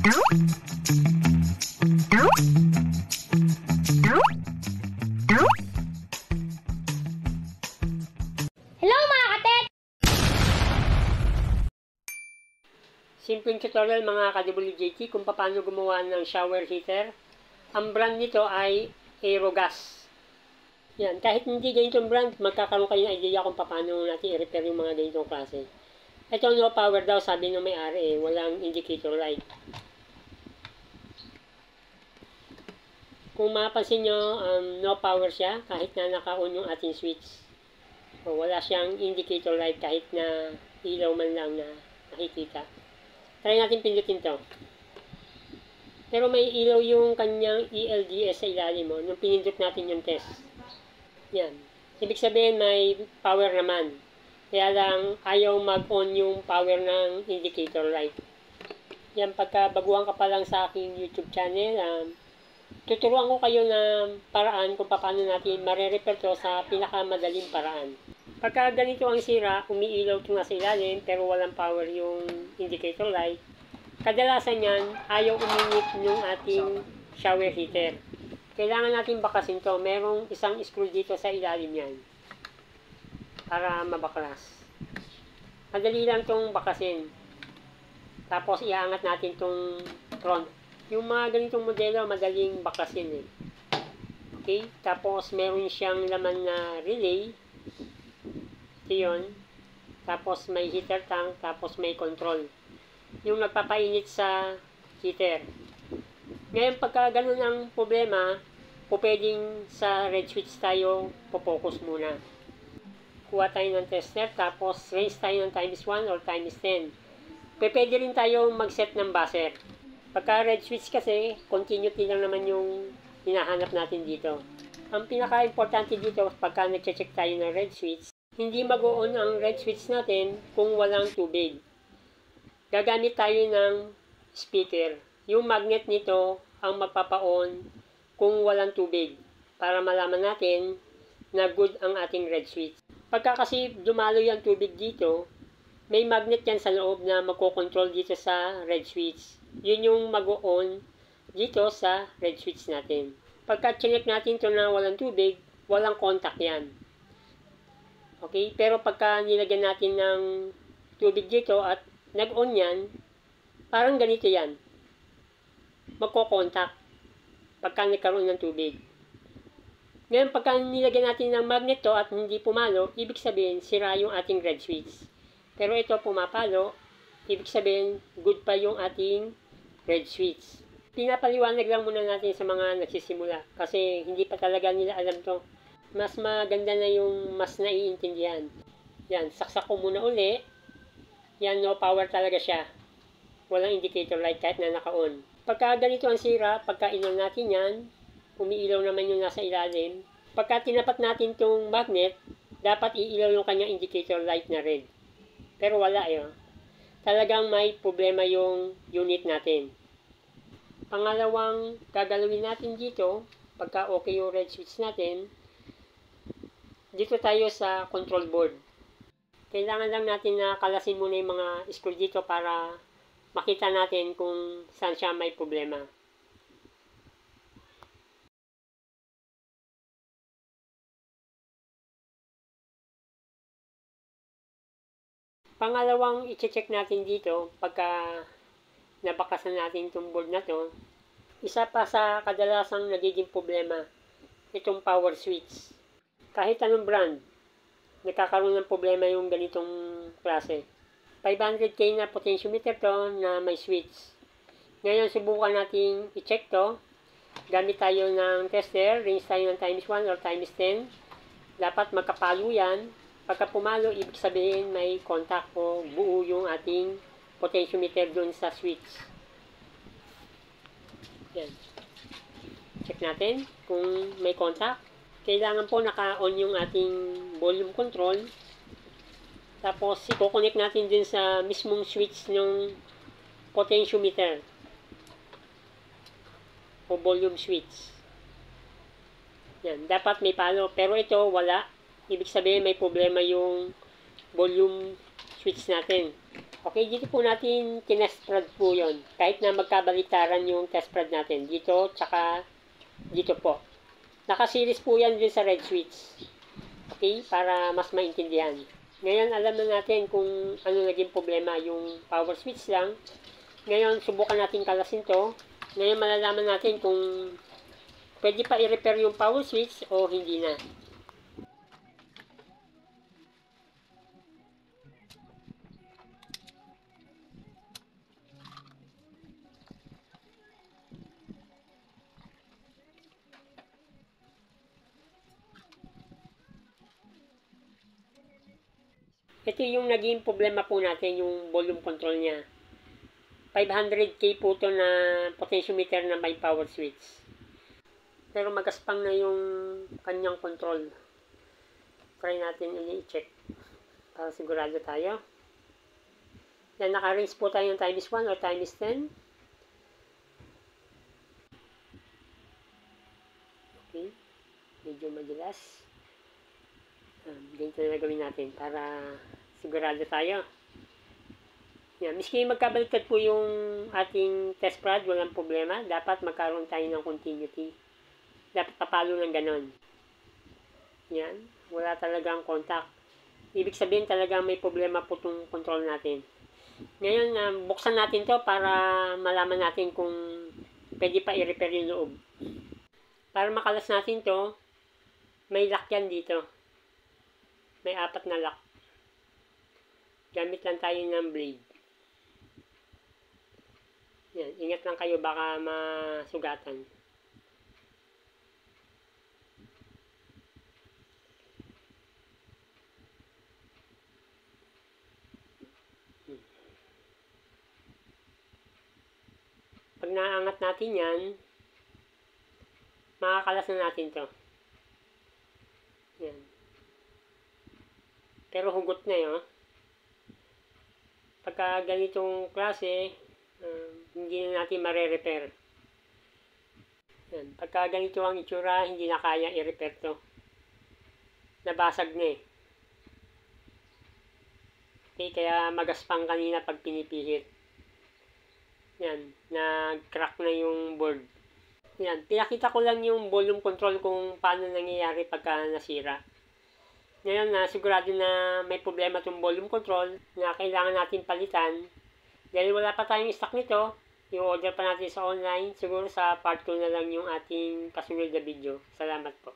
Hello mga katek! Simpleng tutorial mga ka-WJT kung paano gumawa ng shower heater. Ang brand nito ay Aerogas. Yan, kahit hindi ganitong brand, magkakaroon kayo ng idea kung paano natin i-repair yung mga ganitong klase. Ito no power daw, sabi ng may-ari, walang indicator light. Kung mapapansin nyo, no power siya kahit na naka-on yung ating switch. So, wala siyang indicator light kahit na ilaw man lang na nakikita. Try natin pindutin to. Pero may ilaw yung kanyang ELDS sa ilalim mo nung pinindot natin yung test. Yan. Ibig sabihin may power naman. Kaya lang ayaw mag-on yung power ng indicator light. Yan, pagka baguhan ka pa lang sa aking YouTube channel, tuturuan ko kayo ng paraan kung paano natin mare-repair to sa pinakamadaling paraan. Pagka ganito ang sira, umiilaw ito nasa ilalim pero walang power yung indicator light. Kadalasan yan, ayaw uminit ng ating shower heater. Kailangan natin bakasin to. Merong isang screw dito sa ilalim yan para mabaklas. Madali lang itong bakasin. Tapos iangat natin itong front. Yung mga ganitong modelo, madaling bakasin eh. Okay? Tapos meron siyang laman na relay. Ito yun. Tapos may heater tank. Tapos may control. Yung nagpapainit sa heater. Ngayon pagka ganun ang problema, pwedeng sa red switch tayo po-focus muna. Kuha tayo ng tester, tapos range tayo ng times 1 or times 10. Pwede rin tayo mag-set ng buzzer. Pagka red switch kasi, continuity lang naman yung hinahanap natin dito. Ang pinaka-importante dito, pagka nag-check tayo ng red switch, hindi mag-on ang red switch natin kung walang tubig. Gagamit tayo ng speaker. Yung magnet nito ang magpapa-on kung walang tubig para malaman natin na good ang ating red switch. Pagka kasi dumalo yung tubig dito, may magnet yan sa loob na magkocontrol dito sa red switch. Yun yung mag-on dito sa red switch natin. Pagka chinek natin ito na walang tubig, walang contact yan. Okay? Pero pagka nilagyan natin ng tubig dito at nag-on yan, parang ganito yan. Magko-contact pagka nagkaroon ng tubig. Ngayon, pagka nilagyan natin ng magnet to at hindi pumalo, ibig sabihin, sira yung ating red switch. Pero ito pumapalo, ibig sabihin, good pa yung ating red switch. Pinapaliwanag lang muna natin sa mga nagsisimula kasi hindi pa talaga nila alam to. Mas maganda na yung mas naiintindihan. Yan, saksak ko muna uli. Yan, no power talaga siya. Walang indicator light kahit na naka-on. Pagka ganito ang sira, pagka in-on natin yan, umiilaw naman yung nasa ilalim. Pagka tinapat natin itong magnet, dapat iilaw yung kanyang indicator light na red. Pero wala yun. Talagang may problema yung unit natin. Pangalawang gagalawin natin dito, pagka okay yung red switch natin, dito tayo sa control board. Kailangan lang natin na kalasin muna yung mga screw dito para makita natin kung saan siya may problema. Pangalawang i-check natin dito, pagka nabakasan natin itong board na to, isa pa sa kadalasang nagiging problema, itong power switch. Kahit anong brand, nagkakaroon ng problema yung ganitong klase. 500K na potentiometer to na may switch. Ngayon, subukan natin i-check to. Gamit tayo ng tester, range tayo ng times 1 or times 10. Dapat magkapalo yan. Pagka pumalo, ibig sabihin may contact o buo yung ating potentiometer dun sa switch. Yan. Check natin kung may contact. Kailangan po naka-on yung ating volume control. Tapos, i-connect natin din sa mismong switch ng potentiometer o volume switch. Yan. Dapat may palo. Pero ito, wala. Ibig sabihin may problema yung volume switch natin. Okay, dito po natin tinest prod po yon. Kahit na magkabaliktaran yung test prod natin. Dito, tsaka dito po. Naka-series po yan dun sa red switch. Okay, para mas maintindihan. Ngayon, alam na natin kung ano naging problema. Yung power switch lang. Ngayon, subukan natin kalasin to. Ngayon, malalaman natin kung pwede pa i-repair yung power switch o hindi na. Ito yung naging problema po natin, yung volume control niya. 500K po ito na potentiometer na may power switch. Pero magaspang na yung kanyang control. Try natin i-check para sigurado tayo. Yan, naka-range po tayo yung times 1 or times 10. Okay. Medyo madulas. Ganito na gawin natin para sigurado tayo. Yan, miski magkabaliktad po yung ating test prod, walang problema. Dapat magkaroon tayo ng continuity. Dapat papalo ng ganon. Yan, wala talagang contact. Ibig sabihin talagang may problema po itong control natin. Ngayon, buksan natin to para malaman natin kung pwede pa i-repair yung loob. Para makalas natin to, may lock yan dito. May 4 na lock. Gamit lang tayo ng blade. Yan, ingat lang kayo baka masugatan. Pag naangat natin yan, makakalas na natin to. Yan. Pero hugot na yun. Pagka ganitong klase, hindi na natin mare-repair. Yan. Pagka ganito ang itsura, hindi na kaya i-repair to. Nabasag na eh. Okay, kaya magaspang kanina pag pinipihit. Yan, nag-crack na yung board. Yan, pinakita ko lang yung volume control kung paano nangyayari pagka nasira. Ngayon na sigurado na may problema itong volume control na kailangan natin palitan. Dahil wala pa tayong stock nito, i-order pa natin sa online. Siguro sa part 2 na lang yung ating kasunod na video. Salamat po.